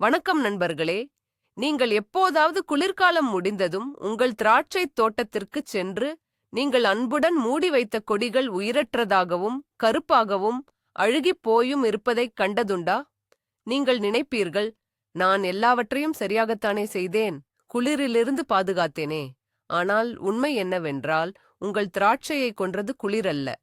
வணக்கம் நண்பர்களே. நீங்கள் எப்போதாவது குளிர்காலம் முடிந்ததும் உங்கள் திராட்சைத் தோட்டத்திற்குச் சென்று நீங்கள் அன்புடன் மூடி வைத்த கொடிகள் உயிரற்றதாகவும் கருப்பாகவும் அழுகிப் போயும் இருப்பதைக் கண்டதுண்டா? நீங்கள் நினைப்பீர்கள், நான் எல்லாவற்றையும் சரியாகத்தானே செய்தேன், குளிரிலிருந்து பாதுகாத்தேனே. ஆனால் உண்மை என்னவென்றால், உங்கள் திராட்சையை கொன்றது குளிரல்ல,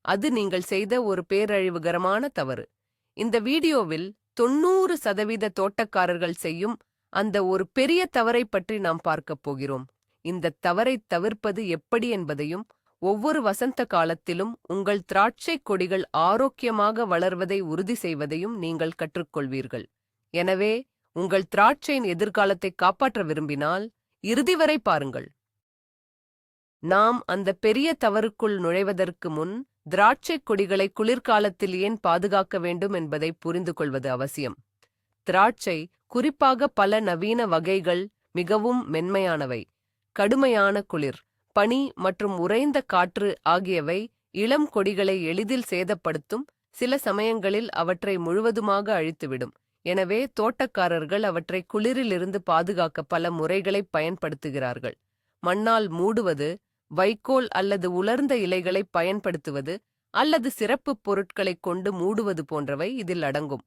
அது நீங்கள் செய்த ஒரு பேரழிவுகரமான தவறு. இந்த வீடியோவில் 90% தோட்டக்காரர்கள் செய்யும் அந்த ஒரு பெரிய தவறை பற்றி நாம் பார்க்கப் போகிறோம். இந்த தவறை தவிர்ப்பது எப்படி என்பதையும், ஒவ்வொரு வசந்த காலத்திலும் உங்கள் திராட்சை கொடிகள் ஆரோக்கியமாக வளர்வதை உறுதி செய்வதையும் நீங்கள் கற்றுக்கொள்வீர்கள். எனவே, உங்கள் திராட்சையின் எதிர்காலத்தை காப்பாற்ற விரும்பினால் இறுதி வரை பாருங்கள். நாம் அந்த பெரிய தவறுக்குள் நுழைவதற்கு முன் திராட்சைக் கொடிகளை குளிர்காலத்தில் ஏன் பாதுகாக்க வேண்டும் என்பதை புரிந்து கொள்வது அவசியம். திராட்சை, குறிப்பாக பல நவீன வகைகள், மிகவும் மென்மையானவை. கடுமையான குளிர், பனி மற்றும் உறைந்த காற்று ஆகியவை இளம் கொடிகளை எளிதில் சேதப்படுத்தும், சில சமயங்களில் அவற்றை முழுவதுமாக அழித்துவிடும். எனவே தோட்டக்காரர்கள் அவற்றை குளிரிலிருந்து பாதுகாக்க பல முறைகளை பயன்படுத்துகிறார்கள். மண்ணால் மூடுவது, வைக்கோல் அல்லது உலர்ந்த இலைகளை பயன்படுத்துவது அல்லது சிறப்புப் பொருட்களைக் கொண்டு மூடுவது போன்றவை இதில் அடங்கும்.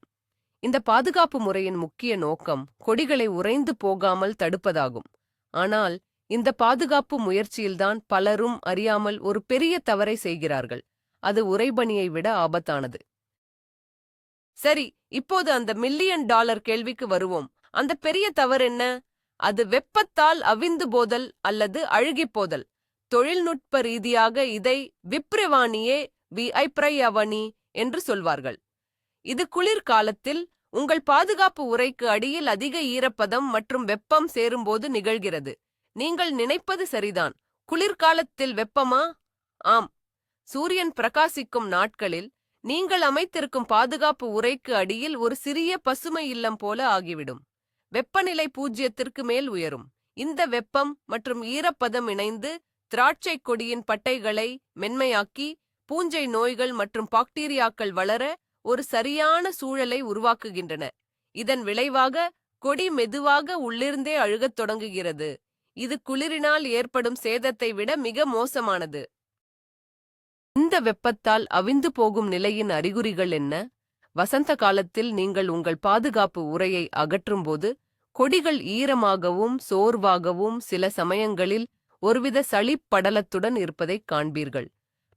இந்த பாதுகாப்பு முறையின் முக்கிய நோக்கம் கொடிகளை உறைந்து போகாமல் தடுப்பதாகும். ஆனால் இந்த பாதுகாப்பு முயற்சியில்தான் பலரும் அறியாமல் ஒரு பெரிய தவறை செய்கிறார்கள். அது உறைபனியை விட ஆபத்தானது. சரி, இப்போது அந்த $1,000,000 கேள்விக்கு வருவோம். அந்த பெரிய தவறென்ன? அது வெப்பத்தால் அவிந்து போதல் அல்லது அழுகிப் போதல். தொழில்நுட்ப ரீதியாக இதை விப்ரவானியே விஐப்ரையவனி என்று சொல்வார்கள். இது குளிர்காலத்தில் உங்கள் பாதுகாப்பு உறைக்கு அடியில் அதிக ஈரப்பதம் மற்றும் வெப்பம் சேரும்போது நிகழ்கிறது. நீங்கள் நினைப்பது சரிதான். குளிர்காலத்தில் வெப்பமா? ஆம். சூரியன் பிரகாசிக்கும் நாட்களில் நீங்கள் அமைத்திருக்கும் பாதுகாப்பு உறைக்கு அடியில் ஒரு சிறிய பசுமை இல்லம் போல ஆகிவிடும். வெப்பநிலை 0க்கு மேல் உயரும். இந்த வெப்பம் மற்றும் ஈரப்பதம் இணைந்து திராட்சைக் கொடியின் பட்டைகளை மென்மையாக்கி பூஞ்சை நோய்கள் மற்றும் பாக்டீரியாக்கள் வளர ஒரு சரியான சூழலை உருவாக்குகின்றன. இதன் விளைவாக கொடி மெதுவாக உள்ளிருந்தே அழுகத் தொடங்குகிறது. இது குளிரினால் ஏற்படும் சேதத்தை விட மிக மோசமானது. இந்த வெப்பத்தால் அவிந்து போகும் நிலையின் அறிகுறிகள் என்ன? வசந்த காலத்தில் நீங்கள் உங்கள் பாதுகாப்பு உறையை அகற்றும்போது கொடிகள் ஈரமாகவும் சோர்வாகவும் சில சமயங்களில் ஒருவித சளிப்படலத்துடன் இருப்பதைக் காண்பீர்கள்.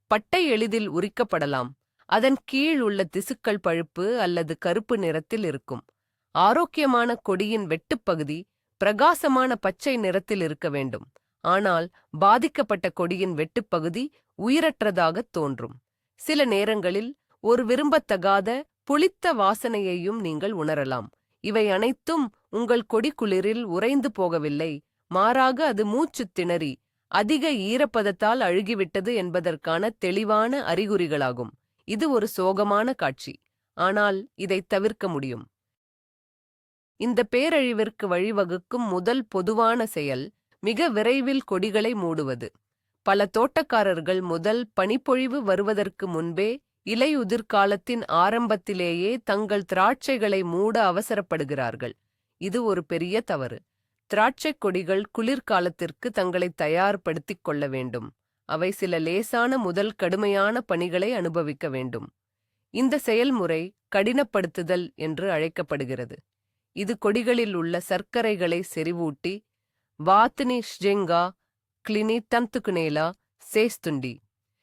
பட்டை எளிதில் உரிக்கப்படலாம். அதன் கீழ் உள்ள திசுக்கள் பழுப்பு அல்லது கருப்பு நிறத்தில் இருக்கும். ஆரோக்கியமான கொடியின் வெட்டுப்பகுதி பிரகாசமான பச்சை நிறத்தில் இருக்க வேண்டும். ஆனால் பாதிக்கப்பட்ட கொடியின் வெட்டுப்பகுதி உயிரற்றதாகத் தோன்றும். சில நேரங்களில் ஒரு விரும்பத்தகாத புளித்த வாசனையையும் நீங்கள் உணரலாம். இவை அனைத்தும் உங்கள் கொடி குளிரில் உறைந்து போகவில்லை, மாறாக அது மூச்சுத் திணறி அதிக ஈரப்பதத்தால் அழுகிவிட்டது என்பதற்கான தெளிவான அறிகுறிகளாகும். இது ஒரு சோகமான காட்சி, ஆனால் இதை தவிர்க்க முடியும். இந்த பேரழிவிற்கு வழிவகுக்கும் முதல் பொதுவான செயல் மிக விரைவில் கொடிகளை மூடுவது. பல தோட்டக்காரர்கள் முதல் பனிப்பொழிவு வருவதற்கு முன்பே இலையுதிர்காலத்தின் ஆரம்பத்திலேயே தங்கள் திராட்சைகளை மூட அவசரப்படுகிறார்கள். இது ஒரு பெரிய தவறு. திராட்சைக் கொடிகள் குளிர்காலத்திற்கு தங்களை தயார்படுத்திக் கொள்ள வேண்டும். அவை சில லேசான முதல் கடுமையான பணிகளை அனுபவிக்க வேண்டும். இந்த செயல்முறை கடினப்படுத்துதல் என்று அழைக்கப்படுகிறது. இது கொடிகளில் உள்ள சர்க்கரைகளை செறிவூட்டி வாத்னி ஷ்ஜெங்கா கிளினி தந்துகுனேலா சேஸ்துண்டி.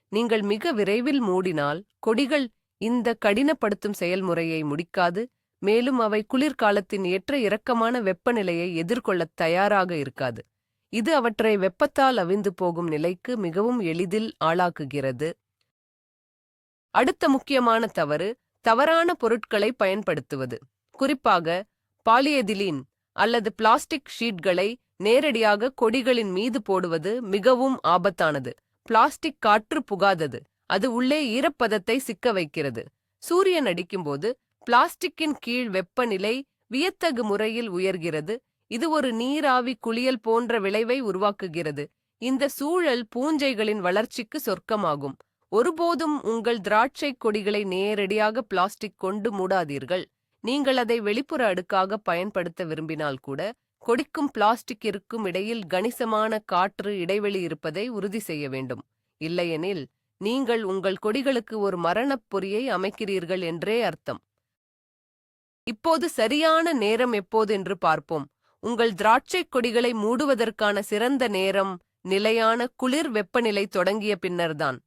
நீங்கள் மிக விரைவில் மூடினால் கொடிகள் இந்த கடினப்படுத்தும் செயல்முறையை முடிக்காது, மேலும் அவை குளிர்காலத்தின் ஏற்ற இறக்கமான வெப்பநிலையை எதிர்கொள்ளத் தயாராக இருக்காது. இது அவற்றை வெப்பத்தால் அவிந்து போகும் நிலைக்கு மிகவும் எளிதில் ஆளாக்குகிறது. அடுத்த முக்கியமான தவறு தவறான பொருட்களை பயன்படுத்துவது. குறிப்பாக பாலியெதிலீன் அல்லது பிளாஸ்டிக் ஷீட்களை நேரடியாக கொடிகளின் மீது போடுவது மிகவும் ஆபத்தானது. பிளாஸ்டிக் காற்று புகாதது. அது உள்ளே ஈரப்பதத்தை சிக்க வைக்கிறது. சூரியன் அடிக்கும்போது பிளாஸ்டிக்கின் கீழ் வெப்பநிலை வியத்தகு முறையில் உயர்கிறது. இது ஒரு நீராவி குளியல் போன்ற விளைவை உருவாக்குகிறது. இந்த சூழல் பூஞ்சைகளின் வளர்ச்சிக்கு சொர்க்கமாகும். ஒருபோதும் உங்கள் திராட்சை கொடிகளை நேரடியாக பிளாஸ்டிக் கொண்டு மூடாதீர்கள். நீங்கள் அதை வெளிப்புற அடுக்காக பயன்படுத்த விரும்பினால் கூட, கொடிக்கும் பிளாஸ்டிக் இருக்கும் இடையில் கணிசமான காற்று இடைவெளி இருப்பதை உறுதி செய்ய வேண்டும். இல்லையெனில், நீங்கள் உங்கள் கொடிகளுக்கு ஒரு மரணப் பொறியை அமைக்கிறீர்கள் என்றே அர்த்தம். இப்போது சரியான நேரம் எப்போது என்று பார்ப்போம். உங்கள் திராட்சைக் கொடிகளை மூடுவதற்கான சிறந்த நேரம் நிலையான குளிர் வெப்பநிலை தொடங்கிய பின்னர்தான்.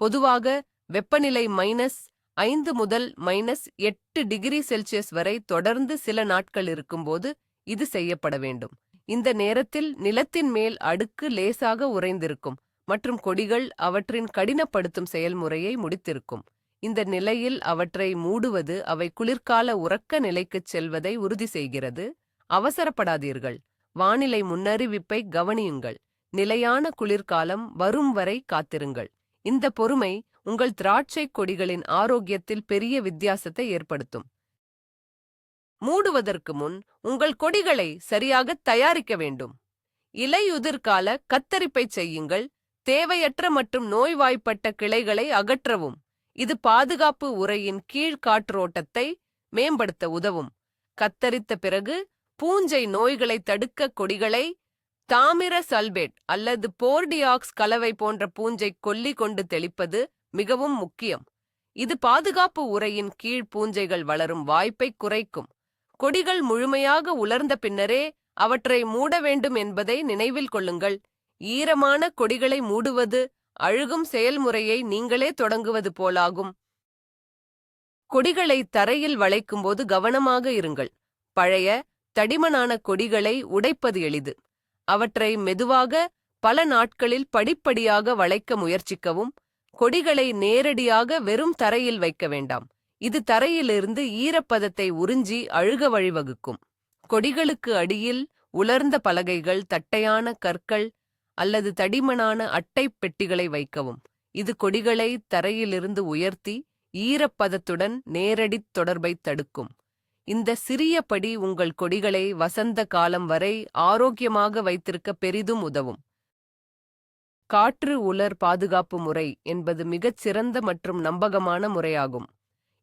பொதுவாக வெப்பநிலை -5 முதல் -8 டிகிரி செல்சியஸ் வரை தொடர்ந்து சில நாட்கள் இருக்கும்போது இது செய்யப்பட வேண்டும். இந்த நேரத்தில் நிலத்தின் மேல் அடுக்கு லேசாக உறைந்திருக்கும் மற்றும் கொடிகள் அவற்றின் கடினப்படுத்தும் செயல்முறையை முடித்திருக்கும். இந்த நிலையில் அவற்றை மூடுவது அவை குளிர்கால உறக்க நிலைக்குச் செல்வதை உறுதி செய்கிறது. அவசரப்படாதீர்கள். வானிலை முன்னறிவிப்பை கவனியுங்கள். நிலையான குளிர்காலம் வரும் வரை காத்திருங்கள். இந்த பொறுமை உங்கள் திராட்சை கொடிகளின் ஆரோக்கியத்தில் பெரிய வித்தியாசத்தை ஏற்படுத்தும். மூடுவதற்கு முன் உங்கள் கொடிகளை சரியாக தயாரிக்க வேண்டும். இலையுதிர்கால கத்தரிப்பை செய்யுங்கள். தேவையற்ற மற்றும் நோய்வாய்ப்பட்ட கிளைகளை அகற்றவும். இது பாதுகாப்பு உறையின் கீழ் காற்றோட்டத்தை மேம்படுத்த உதவும். கத்தரித்த பிறகு பூஞ்சை நோய்களை தடுக்க கொடிகளை தாமிர சல்பேட் அல்லது போர்டியாக்ஸ் கலவை போன்ற பூஞ்சை கொல்லி கொண்டு தெளிப்பது மிகவும் முக்கியம். இது பாதுகாப்பு உறையின் கீழ் பூஞ்சைகள் வளரும் வாய்ப்பை குறைக்கும். கொடிகள் முழுமையாக உலர்ந்த பின்னரே அவற்றை மூட வேண்டும் என்பதை நினைவில் கொள்ளுங்கள். ஈரமான கொடிகளை மூடுவது அழுகும் செயல்முறையை நீங்களே தொடங்குவது போலாகும். கொடிகளை தரையில் வளைக்கும்போது கவனமாக இருங்கள். பழைய, தடிமனான கொடிகளை உடைப்பது எளிது. அவற்றை மெதுவாக பல நாட்களில் படிப்படியாக வளைக்க முயற்சிக்கவும். கொடிகளை நேரடியாக வெறும் தரையில் வைக்க வேண்டாம். இது தரையிலிருந்து ஈரப்பதத்தை உறிஞ்சி அழுக வழிவகுக்கும். கொடிகளுக்கு அடியில் உலர்ந்த பலகைகள், தட்டையான கற்கள் அல்லது தடிமனான அட்டை பெட்டிகளை வைக்கவும். இது கொடிகளை தரையிலிருந்து உயர்த்தி ஈரப்பதத்துடன் நேரடித் தொடர்பை தடுக்கும். இந்த சிறிய படி உங்கள் கொடிகளை வசந்த காலம் வரை ஆரோக்கியமாக வைத்திருக்க பெரிதும் உதவும். காற்று உலர் பாதுகாப்பு முறை என்பது மிகச் சிறந்த மற்றும் நம்பகமான முறையாகும்.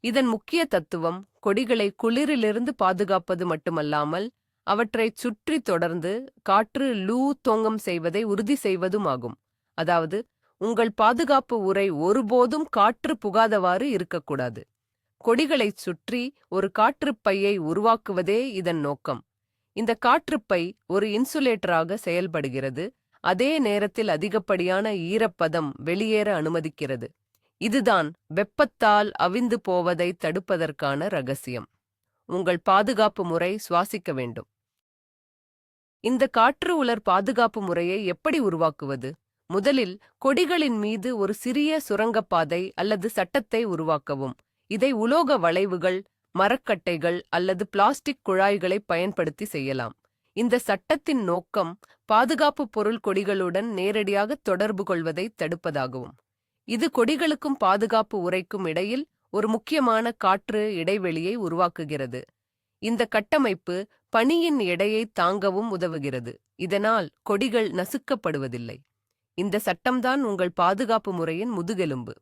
இதன் முக்கிய தத்துவம் கொடிகளை குளிரிலிருந்து பாதுகாப்பது மட்டுமல்லாமல் அவற்றைச் சுற்றி தொடர்ந்து காற்று தொங்கம் செய்வதை உறுதி செய்வதுமாகும். அதாவது, உங்கள் பாதுகாப்பு உறை ஒருபோதும் காற்று புகாதவாறு இருக்கக்கூடாது. கொடிகளைச் சுற்றி ஒரு காற்றுப்பையை உருவாக்குவதே இதன் நோக்கம். இந்த காற்றுப்பை ஒரு இன்சுலேட்டராக செயல்படுகிறது, அதே நேரத்தில் அதிகப்படியான ஈரப்பதம் வெளியேற அனுமதிக்கிறது. இதுதான் வெப்பத்தால் அவிந்து போவதை தடுப்பதற்கான ரகசியம். உங்கள் பாதுகாப்பு முறை சுவாசிக்க வேண்டும். இந்த காற்று உலர் பாதுகாப்பு முறையை எப்படி உருவாக்குவது? முதலில் கொடிகளின் மீது ஒரு சிறிய சுரங்கப்பாதை அல்லது சட்டத்தை உருவாக்கவும். இதை உலோக வளைவுகள், மரக்கட்டைகள் அல்லது பிளாஸ்டிக் குழாய்களை பயன்படுத்தி செய்யலாம். இந்த சட்டத்தின் நோக்கம் பாதுகாப்பு பொருள் கொடிகளுடன் நேரடியாக தொடர்பு கொள்வதை தடுப்பதாகும். இது கொடிகளுக்கும் பாதுகாப்பு உறைக்கும் இடையில் ஒரு முக்கியமான காற்று இடைவெளியை உருவாக்குகிறது. இந்த கட்டமைப்பு பனியின் எடையை தாங்கவும் உதவுகிறது. இதனால் கொடிகள் நசுக்கப்படுவதில்லை. இந்த சட்டம்தான் உங்கள் பாதுகாப்பு முறையின் முதுகெலும்பு.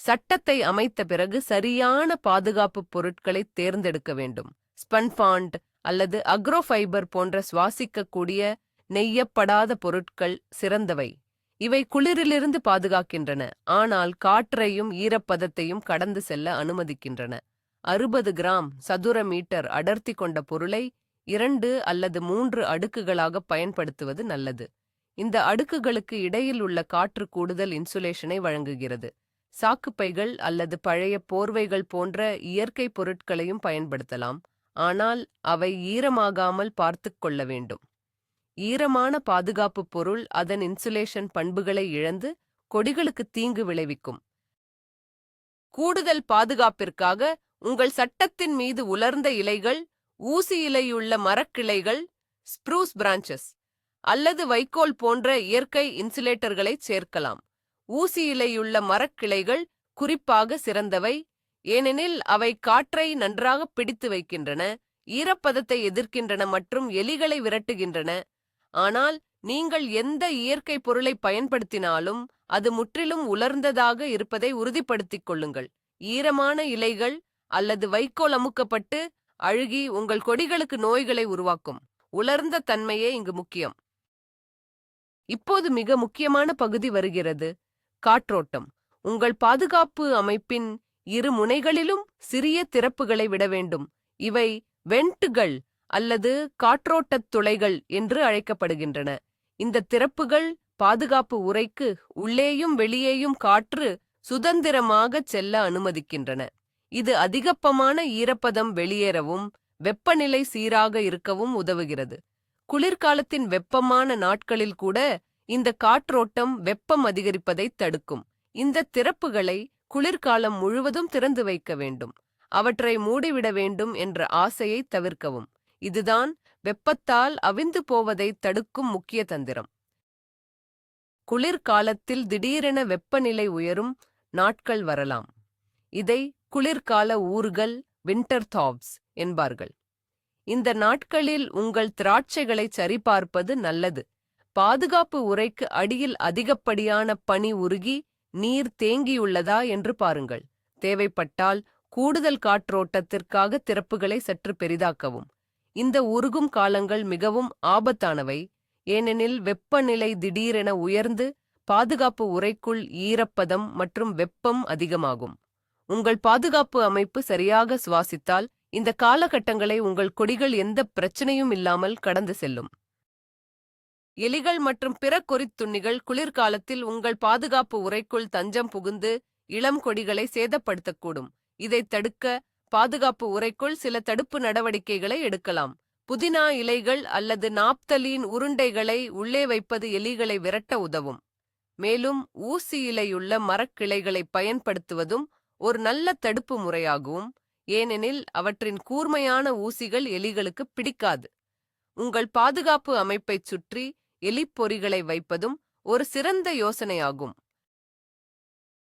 சட்டத்தை அமைத்த பிறகு சரியான பாதுகாப்பு பொருட்களை தேர்ந்தெடுக்க வேண்டும். ஸ்பன்பாண்ட் அல்லது அக்ரோஃபைபர் போன்ற சுவாசிக்கக்கூடிய நெய்யப்படாத பொருட்கள் சிறந்தவை. இவை குளிரிலிருந்து பாதுகாக்கின்றன, ஆனால் காற்றையும் ஈரப்பதத்தையும் கடந்து செல்ல அனுமதிக்கின்றன. 60 கிராம் சதுர மீட்டர் அடர்த்தி கொண்ட பொருளை 2 அல்லது 3 அடுக்குகளாக பயன்படுத்துவது நல்லது. இந்த அடுக்குகளுக்கு இடையில் உள்ள காற்று கூடுதல் இன்சுலேஷனை வழங்குகிறது. சாக்குப்பைகள் அல்லது பழைய போர்வைகள் போன்ற இயற்கை பொருட்களையும் பயன்படுத்தலாம், ஆனால் அவை ஈரமாகாமல் பார்த்துக் கொள்ள வேண்டும். ஈரமான பாதுகாப்பு பொருள் அதன் இன்சுலேஷன் பண்புகளை இழந்து கொடிகளுக்கு தீங்கு விளைவிக்கும். கூடுதல் பாதுகாப்பிற்காக உங்கள் சட்டத்தின் மீது உலர்ந்த இலைகள், ஊசி இலையுள்ள மரக்கிளைகள், ஸ்ப்ரூஸ் பிரான்ச்சஸ் அல்லது வைக்கோல் போன்ற இயற்கை இன்சுலேட்டர்களை சேர்க்கலாம். ஊசி இலையுள்ள மரக்கிளைகள் குறிப்பாக சிறந்தவை, ஏனெனில் அவை காற்றை நன்றாக பிடித்து வைக்கின்றன, ஈரப்பதத்தை எதிர்க்கின்றன மற்றும் எலிகளை விரட்டுகின்றன. ஆனால் நீங்கள் எந்த இயற்கை பொருளை பயன்படுத்தினாலும் அது முற்றிலும் உலர்ந்ததாக இருப்பதை உறுதிப்படுத்திக் கொள்ளுங்கள். ஈரமான இலைகள் அல்லது வைக்கோல் அமுக்கப்பட்டு அழுகி உங்கள் கொடிகளுக்கு நோய்களை உருவாக்கும். உலர்ந்த தன்மையே இங்கு முக்கியம். இப்போது மிக முக்கியமான பகுதி வருகிறது, காற்றோட்டம். உங்கள் பாதுகாப்பு அமைப்பின் இரு முனைகளிலும் சிறிய திறப்புகளை விட வேண்டும். இவை வென்ட்டுகள் அல்லது காற்றோட்டத் துளைகள் என்று அழைக்கப்படுகின்றன. இந்த திறப்புகள் பாதுகாப்பு உறைக்கு உள்ளேயும் வெளியேயும் காற்று சுதந்திரமாகச் செல்ல அனுமதிக்கின்றன. இது அதிகப்பமான ஈரப்பதம் வெளியேறவும் வெப்பநிலை சீராக இருக்கவும் உதவுகிறது. குளிர்காலத்தின் வெப்பமான நாட்களில் கூட இந்த காற்றோட்டம் வெப்பம் அதிகரிப்பதை தடுக்கும். இந்த திறப்புகளை குளிர்காலம் முழுவதும் திறந்து வைக்க வேண்டும். அவற்றை மூடிவிட வேண்டும் என்ற ஆசையை தவிர்க்கவும். இதுதான் வெப்பத்தால் அவிந்து போவதை தடுக்கும் முக்கிய தந்திரம். குளிர்காலத்தில் திடீரென வெப்பநிலை உயரும் நாட்கள் வரலாம். இதை குளிர்கால ஊறுகள், வின்டர் தாவ்ஸ் என்பார்கள். இந்த நாட்களில் உங்கள் திராட்சைகளை சரிபார்ப்பது நல்லது. பாதுகாப்பு உறைக்கு அடியில் அதிகப்படியான பனி உருகி நீர் தேங்கியுள்ளதா என்று பாருங்கள். தேவைப்பட்டால் கூடுதல் காற்றோட்டத்திற்காக திறப்புகளை சற்று பெரிதாக்கவும். இந்த உருகும் காலங்கள் மிகவும் ஆபத்தானவை, ஏனெனில் வெப்பநிலை திடீரென உயர்ந்து பாதுகாப்பு உறைக்குள் ஈரப்பதம் மற்றும் வெப்பம் அதிகமாகும். உங்கள் பாதுகாப்பு அமைப்பு சரியாக சுவாசித்தால் இந்த காலகட்டங்களை உங்கள் கொடிகள் எந்த பிரச்சனையும் இல்லாமல் கடந்து செல்லும். எலிகள் மற்றும் பிற கொறித்துண்ணிகள் குளிர்காலத்தில் உங்கள் பாதுகாப்பு உறைக்குள் தஞ்சம் புகுந்து இளம் கொடிகளை சேதப்படுத்தக்கூடும். இதைத் தடுக்க பாதுகாப்பு உறைக்குள் சில தடுப்பு நடவடிக்கைகளை எடுக்கலாம். புதினா இலைகள் அல்லது நாப்தலீன் உருண்டைகளை உள்ளே வைப்பது எலிகளை விரட்ட உதவும். மேலும் ஊசி இலையுள்ள மரக்கிளைகளை பயன்படுத்துவதும் ஒரு நல்ல தடுப்பு முறையாகும், ஏனெனில் அவற்றின் கூர்மையான ஊசிகள் எலிகளுக்கு பிடிக்காது. உங்கள் பாதுகாப்பு அமைப்பைச் சுற்றி எலிப்பொறிகளை வைப்பதும் ஒரு சிறந்த யோசனையாகும்.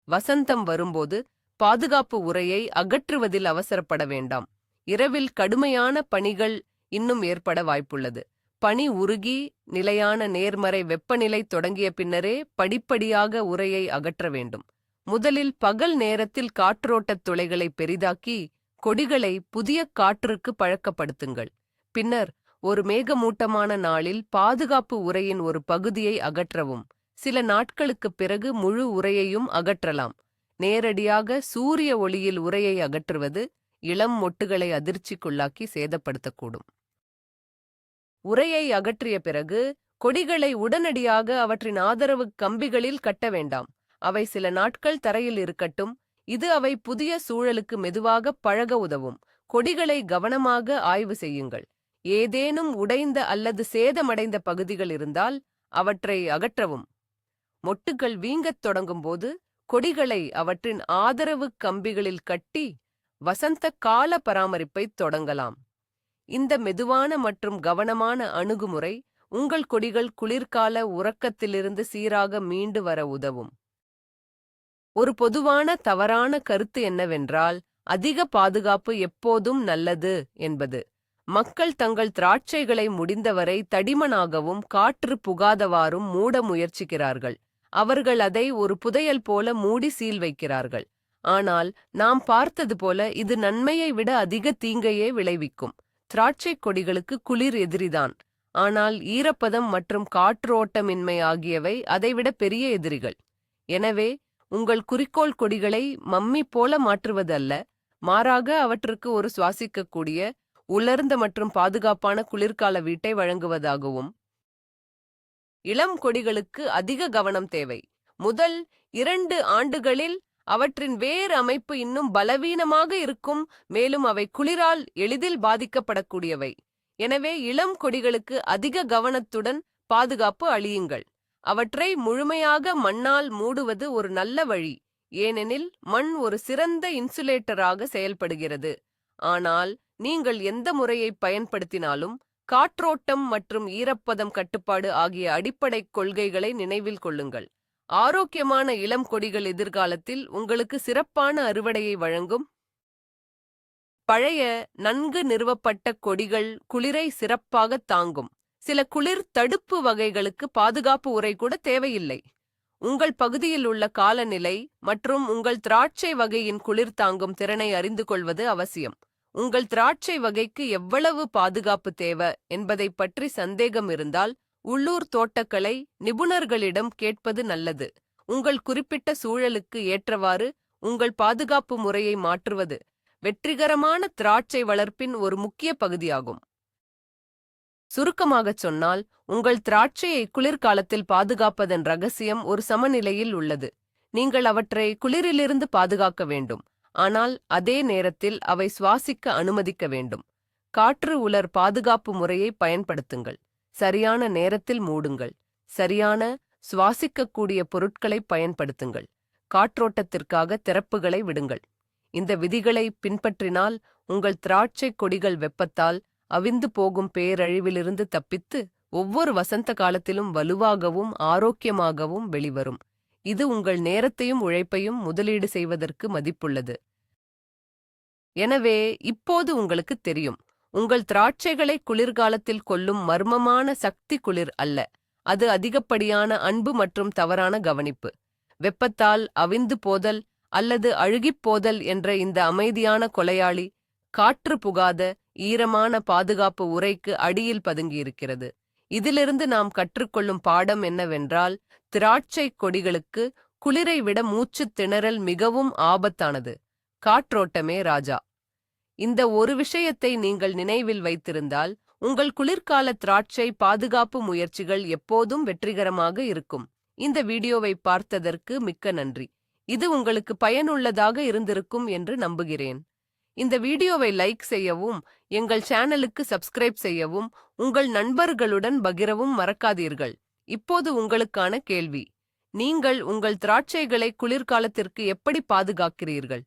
வசந்தம் வரும்போது பாதுகாப்பு உறையை அகற்றுவதில் அவசரப்பட வேண்டாம். இரவில் கடுமையான பனிகள் இன்னும் ஏற்பட வாய்ப்புள்ளது. பனி உருகி நிலையான நேர்மறை வெப்பநிலை தொடங்கிய பின்னரே படிப்படியாக உறையை அகற்ற வேண்டும். முதலில் பகல் நேரத்தில் காற்றோட்டத் துளைகளை பெரிதாக்கி கொடிகளை புதிய காற்றுக்கு பழக்கப்படுத்துங்கள். பின்னர் ஒரு மேகமூட்டமான நாளில் பாதுகாப்பு உறையின் ஒரு பகுதியை அகற்றவும். சில நாட்களுக்குப் பிறகு முழு உறையையும் அகற்றலாம். நேரடியாக சூரிய ஒளியில் உறையை அகற்றுவது இளம் மொட்டுகளை அதிர்ச்சிக்குள்ளாக்கி சேதப்படுத்தக்கூடும். உறையை அகற்றிய பிறகு கொடிகளை உடனடியாக அவற்றின் ஆதரவு கம்பிகளில் கட்ட வேண்டாம். அவை சில நாட்கள் தரையில் இருக்கட்டும். இது அவை புதிய சூழலுக்கு மெதுவாக பழக உதவும். கொடிகளை கவனமாக ஆய்வு செய்யுங்கள். ஏதேனும் உடைந்த அல்லது சேதமடைந்த பகுதிகள் இருந்தால் அவற்றை அகற்றவும். மொட்டுகள் வீங்கத் தொடங்கும்போது கொடிகளை அவற்றின் ஆதரவு கம்பிகளில் கட்டி வசந்த கால பராமரிப்பை தொடங்கலாம். இந்த மெதுவான மற்றும் கவனமான அணுகுமுறை உங்கள் கொடிகள் குளிர்கால உறக்கத்திலிருந்து சீராக மீண்டு வர உதவும். ஒரு பொதுவான தவறான கருத்து என்னவென்றால், அதிக பாதுகாப்பு எப்போதும் நல்லது என்பது. மக்கள் தங்கள் திராட்சைகளை முடிந்தவரை தடிமனாகவும் காற்று புகாதவாறும் மூட முயற்சிக்கிறார்கள். அவர்கள் அதை ஒரு புதையல் போல மூடி சீல் வைக்கிறார்கள். ஆனால் நாம் பார்த்தது போல இது நன்மையை விட அதிக தீங்கையே விளைவிக்கும். திராட்சை கொடிகளுக்கு குளிர் எதிரிதான், ஆனால் ஈரப்பதம் மற்றும் காற்றோட்டமின்மை ஆகியவை அதைவிட பெரிய எதிரிகள். எனவே உங்கள் குறிக்கோள் கொடிகளை மம்மி போல மாற்றுவது அல்ல, மாறாக அவற்றுக்கு ஒரு சுவாசிக்கக்கூடிய உலர்ந்த மற்றும் பாதுகாப்பான குளிர்கால வீட்டை வழங்குவதாகவும். இளம் கொடிகளுக்கு அதிக கவனம் தேவை. முதல் 2 ஆண்டுகளில் அவற்றின் வேர் அமைப்பு இன்னும் பலவீனமாக இருக்கும், மேலும் அவை குளிரால் எளிதில் பாதிக்கப்படக்கூடியவை. எனவே இளம் கொடிகளுக்கு அதிக கவனத்துடன் பாதுகாப்பு அளியுங்கள். அவற்றை முழுமையாக மண்ணால் மூடுவது ஒரு நல்ல வழி, ஏனெனில் மண் ஒரு சிறந்த இன்சுலேட்டராக செயல்படுகிறது. ஆனால் நீங்கள் எந்த முறையை பயன்படுத்தினாலும் காற்றோட்டம் மற்றும் ஈரப்பதம் கட்டுப்பாடு ஆகிய அடிப்படை கொள்கைகளை நினைவில் கொள்ளுங்கள். ஆரோக்கியமான இளம் கொடிகள் எதிர்காலத்தில் உங்களுக்கு சிறப்பான அறுவடையை வழங்கும். பழைய நன்கு நிறுவப்பட்ட கொடிகள் குளிரை சிறப்பாக தாங்கும். சில குளிர் தடுப்பு வகைகளுக்கு பாதுகாப்பு உறை கூட தேவையில்லை. உங்கள் பகுதியில் உள்ள காலநிலை மற்றும் உங்கள் திராட்சை வகையின் குளிர் தாங்கும் திறனை அறிந்து கொள்வது அவசியம். உங்கள் திராட்சை வகைக்கு எவ்வளவு பாதுகாப்பு தேவை என்பதைப் பற்றி சந்தேகம் இருந்தால் உள்ளூர் தோட்டக்கலை நிபுணர்களிடம் கேட்பது நல்லது. உங்கள் குறிப்பிட்ட சூழலுக்கு ஏற்றவாறு உங்கள் பாதுகாப்பு முறையை மாற்றுவது வெற்றிகரமான திராட்சை வளர்ப்பின் ஒரு முக்கிய பகுதியாகும். சுருக்கமாகச் சொன்னால், உங்கள் திராட்சையை குளிர்காலத்தில் பாதுகாப்பதன் ரகசியம் ஒரு சமநிலையில் உள்ளது. நீங்கள் அவற்றை குளிரிலிருந்து பாதுகாக்க வேண்டும், ஆனால் அதே நேரத்தில் அவை சுவாசிக்க அனுமதிக்க வேண்டும். காற்று உலர் பாதுகாப்பு முறையை பயன்படுத்துங்கள். சரியான நேரத்தில் மூடுங்கள். சரியான சுவாசிக்கக்கூடிய பொருட்களை பயன்படுத்துங்கள். காற்றோட்டத்திற்காக திறப்புகளை விடுங்கள். இந்த விதிகளை பின்பற்றினால் உங்கள் திராட்சை கொடிகள் வெப்பத்தால் அவிந்து போகும் பேரழிவிலிருந்து தப்பித்து ஒவ்வொரு வசந்த காலத்திலும் வலுவாகவும் ஆரோக்கியமாகவும் வெளிவரும். இது உங்கள் நேரத்தையும் உழைப்பையும் முதலீடு செய்வதற்கு மதிப்புள்ளது. எனவே இப்போது உங்களுக்கு தெரியும், உங்கள் திராட்சைகளை குளிர்காலத்தில் கொல்லும் மர்மமான சக்தி குளிர் அல்ல, அது அதிகப்படியான அன்பு மற்றும் தவறான கவனிப்பு. வெப்பத்தால் அவிந்து போதல் அல்லது அழுகிப் போதல் என்ற இந்த அமைதியான கொலையாளி காற்று புகாத ஈரமான பாதுகாப்பு உறைக்கு அடியில் பதுங்கியிருக்கிறது. இதிலிருந்து நாம் கற்றுக்கொள்ளும் பாடம் என்னவென்றால், திராட்சை கொடிகளுக்கு குளிரை விட மூச்சுத் திணறல் மிகவும் ஆபத்தானது. காற்றோட்டமே ராஜா. இந்த ஒரு விஷயத்தை நீங்கள் நினைவில் வைத்திருந்தால் உங்கள் குளிர்கால திராட்சை பாதுகாப்பு முயற்சிகள் எப்போதும் வெற்றிகரமாக இருக்கும். இந்த வீடியோவை பார்த்ததற்கு மிக்க நன்றி. இது உங்களுக்கு பயனுள்ளதாக இருந்திருக்கும் என்று நம்புகிறேன். இந்த வீடியோவை லைக் செய்யவும், எங்கள் சேனலுக்கு சப்ஸ்கிரைப் செய்யவும், உங்கள் நண்பர்களுடன் பகிரவும் மறக்காதீர்கள். இப்போது உங்களுக்கான கேள்வி: நீங்கள் உங்கள் திராட்சைகளை குளிர்காலத்திற்கு எப்படி பாதுகாக்கிறீர்கள்?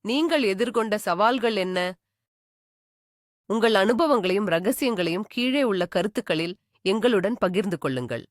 நீங்கள் எதிர்கொண்ட சவால்கள் என்ன? உங்கள் அனுபவங்களையும் ரகசியங்களையும் கீழே உள்ள கருத்துக்களில் எங்களுடன் பகிர்ந்து கொள்ளுங்கள்.